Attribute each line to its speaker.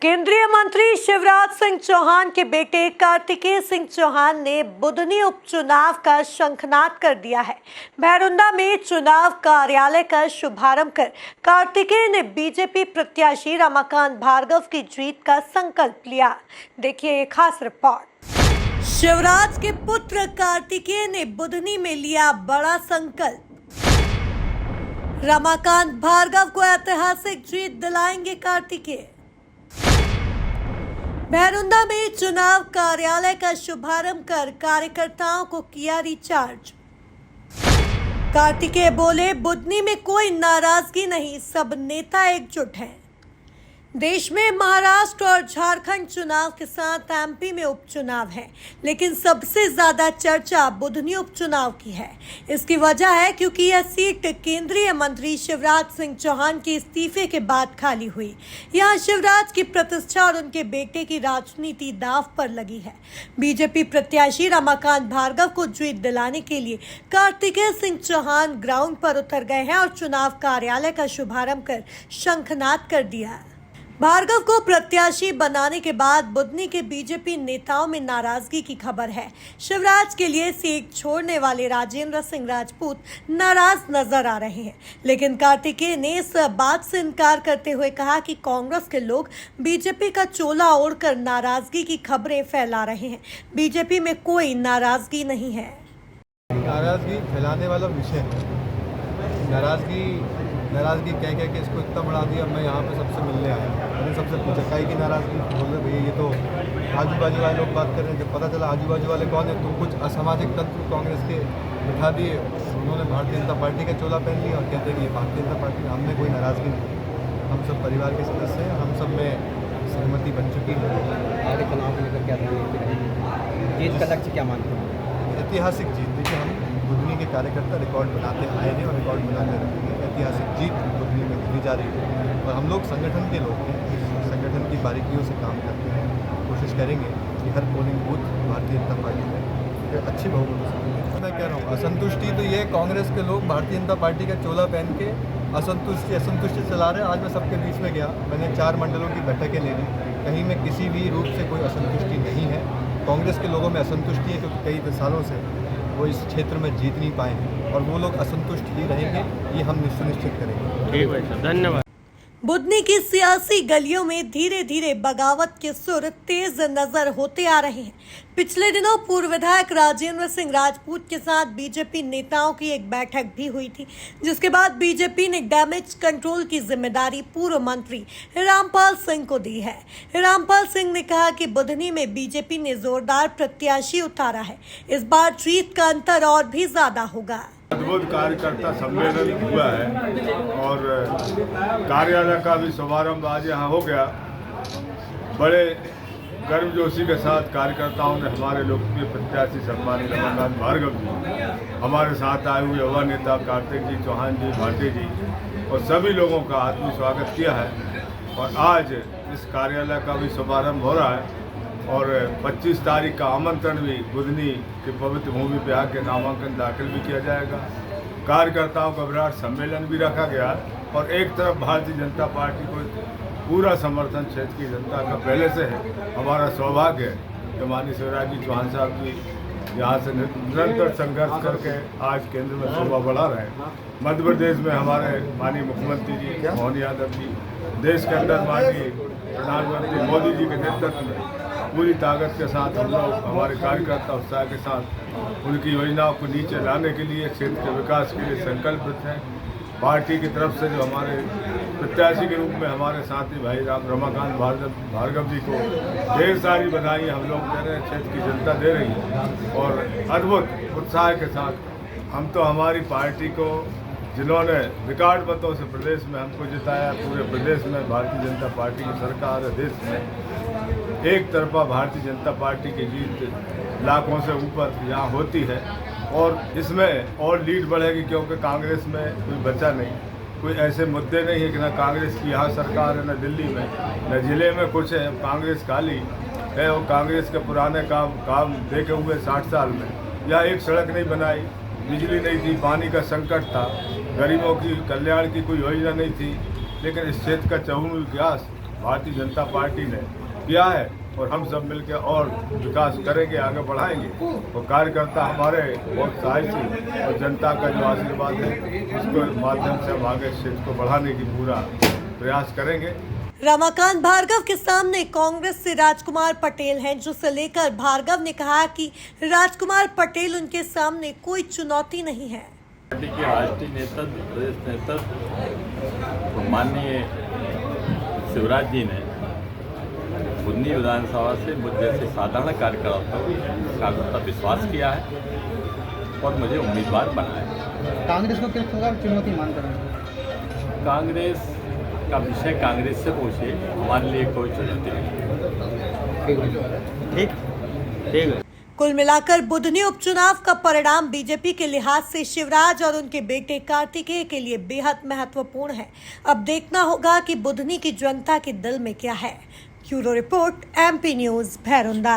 Speaker 1: केंद्रीय मंत्री शिवराज सिंह चौहान के बेटे कार्तिकेय सिंह चौहान ने बुधनी उपचुनाव का शंखनाद कर दिया है। भैरुंदा में चुनाव कार्यालय का शुभारंभ कर कार्तिकेय ने बीजेपी प्रत्याशी रमाकांत भार्गव की जीत का संकल्प लिया। देखिए एक खास रिपोर्ट। शिवराज के पुत्र कार्तिकेय ने बुधनी में लिया बड़ा संकल्प। रमाकांत भार्गव को ऐतिहासिक जीत दिलाएंगे कार्तिकेय। भैरुंदा में चुनाव कार्यालय का शुभारंभ कर कार्यकर्ताओं को किया रिचार्ज। कार्तिकेय बोले, बुधनी में कोई नाराजगी नहीं, सब नेता एकजुट हैं। देश में महाराष्ट्र और झारखंड चुनाव के साथ एमपी में उपचुनाव है, लेकिन सबसे ज्यादा चर्चा बुधनी उपचुनाव की है। इसकी वजह है क्योंकि यह सीट केंद्रीय मंत्री शिवराज सिंह चौहान के इस्तीफे के बाद खाली हुई। यहां शिवराज की प्रतिष्ठा और उनके बेटे की राजनीति दांव पर लगी है। बीजेपी प्रत्याशी रमाकांत भार्गव को जीत दिलाने के लिए कार्तिकेय सिंह चौहान ग्राउंड पर उतर गए हैं और चुनाव कार्यालय का शुभारंभ कर शंखनाद कर दिया। भार्गव को प्रत्याशी बनाने के बाद बुधनी के बीजेपी नेताओं में नाराजगी की खबर है। शिवराज के लिए सीट छोड़ने वाले राजेंद्र सिंह राजपूत नाराज नजर आ रहे हैं, लेकिन कार्तिकेय ने इस बात से इनकार करते हुए कहा कि कांग्रेस के लोग बीजेपी का चोला ओढ़कर नाराजगी की खबरें फैला रहे हैं। बीजेपी में कोई नाराजगी नहीं है।
Speaker 2: नाराजगी फैलाने वाला विषय है। नाराजगी कह के इसको इतना बढ़ा दिया। मैं यहाँ पे सबसे मिलने आया, मैंने सबसे पूछा काई की नाराजगी। बोल रहे भैया ये तो आजू बाजू वाले लोग बात कर रहे हैं। जब पता चला आजू बाजू वाले कौन है तो कुछ असामाजिक तत्व कांग्रेस के बिठा दिए। उन्होंने भारतीय जनता पार्टी का चोला पहन लिया और कहते हैं कि ये भारतीय जनता पार्टी। हमने कोई नाराजगी नहीं, हम सब परिवार के सदस्य हैं, हम सब में सहमति बन चुकी है।
Speaker 3: आगे चुनाव को लेकर क्या जीत का लक्ष्य क्या मानते हैं?
Speaker 2: ऐतिहासिक जीत। देखिए हम बुधनी के कार्यकर्ता रिकॉर्ड बनाते आए हैं और रिकॉर्ड बनाते रहेंगे। ऐतिहासिक जीत बुधनी में दी जा रही है और हम लोग संगठन के लोग हैं, संगठन की बारीकियों से काम करते हैं। कोशिश करेंगे कि हर polling booth Bharatiya Janata party में अच्छी बहुमत से। मैं कह रहा हूँ असंतुष्टि तो ये कांग्रेस के लोग भारतीय जनता पार्टी का चोला पहन के असंतुष्टि चला रहे हैं। आज मैं सबके बीच में गया, मैंने 4 मंडलों की बैठकें ले ली, कहीं में किसी भी रूप से कोई असंतुष्टि नहीं है। कांग्रेस के लोगों में असंतुष्टि है क्योंकि कई सालों से वो इस क्षेत्र में जीत नहीं पाए हैं और वो लोग असंतुष्ट ही रहेंगे, ये हम सुनिश्चित करेंगे।
Speaker 3: ठीक है सर, धन्यवाद।
Speaker 1: बुधनी की सियासी गलियों में धीरे धीरे बगावत के सुर तेज नजर होते आ रहे हैं। पिछले दिनों पूर्व विधायक राजेंद्र सिंह राजपूत के साथ बीजेपी नेताओं की एक बैठक भी हुई थी, जिसके बाद बीजेपी ने डैमेज कंट्रोल की जिम्मेदारी पूर्व मंत्री रामपाल सिंह को दी है। रामपाल सिंह ने कहा कि बुधनी में बीजेपी ने जोरदार प्रत्याशी उतारा है, इस बार जीत का अंतर और भी ज्यादा होगा।
Speaker 4: अद्भुत कार्यकर्ता सम्मेलन हुआ है और कार्यालय का भी शुभारंभ आज यहाँ हो गया। बड़े गर्मजोशी के साथ कार्यकर्ताओं ने हमारे लोकप्रिय प्रत्याशी सम्मानित रमाकांत भार्गव जी, हमारे साथ आए हुए युवा नेता कार्तिक जी, चौहान जी, भाटी जी और सभी लोगों का आत्मीय स्वागत किया है। और आज इस कार्यालय का भी शुभारंभ हो रहा है और 25 तारीख का आमंत्रण भी बुधनी की पवित्र भूमि पे आके नामांकन दाखिल भी किया जाएगा। कार्यकर्ताओं का विराट सम्मेलन भी रखा गया और एक तरफ भारतीय जनता पार्टी को पूरा समर्थन क्षेत्र की जनता का पहले से है। हमारा सौभाग्य है कि माननीय शिवराज जी चौहान साहब जी यहाँ से निरंतर संघर्ष करके आज केंद्र में शोभा बढ़ा रहे हैं। मध्य प्रदेश में हमारे माननीय मुख्यमंत्री जी मोहन यादव जी, देश के अंदर माननीय प्रधानमंत्री मोदी जी के नेतृत्व में पूरी ताकत के साथ हम लोग हमारे कार्यकर्ता उत्साह के साथ उनकी योजनाओं को नीचे लाने के लिए, क्षेत्र के विकास के लिए संकल्पित हैं। पार्टी की तरफ से जो हमारे प्रत्याशी के रूप में हमारे साथी भाई रमाकांत भार्गव जी को ढेर सारी बधाई हम लोग दे रहे हैं, क्षेत्र की जनता दे रही है और अद्भुत उत्साह के साथ हम तो हमारी पार्टी को जिन्होंने रिकॉर्ड मतों से प्रदेश में हमको जिताया, पूरे प्रदेश में भारतीय जनता पार्टी की सरकार है। देश में एक तरफा भारतीय जनता पार्टी की जीत लाखों से ऊपर यहाँ होती है और इसमें और लीड बढ़ेगी क्योंकि कांग्रेस में कोई बचा नहीं, कोई ऐसे मुद्दे नहीं है कि न कांग्रेस की यहाँ सरकार है, न दिल्ली में, न जिले में कुछ है। कांग्रेस खाली है और कांग्रेस के पुराने काम देखे हुए 60 साल में यहाँ एक सड़क नहीं बनाई, बिजली नहीं थी, पानी का संकट था, गरीबों की कल्याण की कोई योजना नहीं थी। लेकिन इस क्षेत्र का चहुमुखी विकास भारतीय जनता पार्टी ने किया है और हम सब मिलकर और विकास करेंगे, आगे बढ़ाएंगे। और कार्यकर्ता हमारे बहुत साहसी और जनता का जो आशीर्वाद है उसके माध्यम से हम आगे क्षेत्र को बढ़ाने की पूरा प्रयास करेंगे।
Speaker 1: रमाकांत भार्गव के सामने कांग्रेस से राजकुमार पटेल हैं, जिसे लेकर भार्गव ने कहा कि राजकुमार पटेल उनके सामने कोई चुनौती नहीं है।
Speaker 5: पार्टी के राष्ट्रीय नेतृत्व, प्रदेश नेतृत्व माननीय शिवराज जी ने बुधनी विधानसभा से मुझ जैसे साधारण कार्यकर्ताओं का विश्वास किया है और मुझे उम्मीदवार बनाया।
Speaker 3: कांग्रेस को किस प्रकार चुनौती मानते हैं?
Speaker 5: कांग्रेस का विषय कांग्रेस से पूछिए, हमारे लिए कोई चुनौती नहीं। ठीक।
Speaker 1: कुल मिलाकर बुधनी उपचुनाव का परिणाम बीजेपी के लिहाज से शिवराज और उनके बेटे कार्तिकेय के लिए बेहद महत्वपूर्ण है। अब देखना होगा कि बुधनी की जनता के दिल में क्या है। Bureau report, MP news, Bhairunda.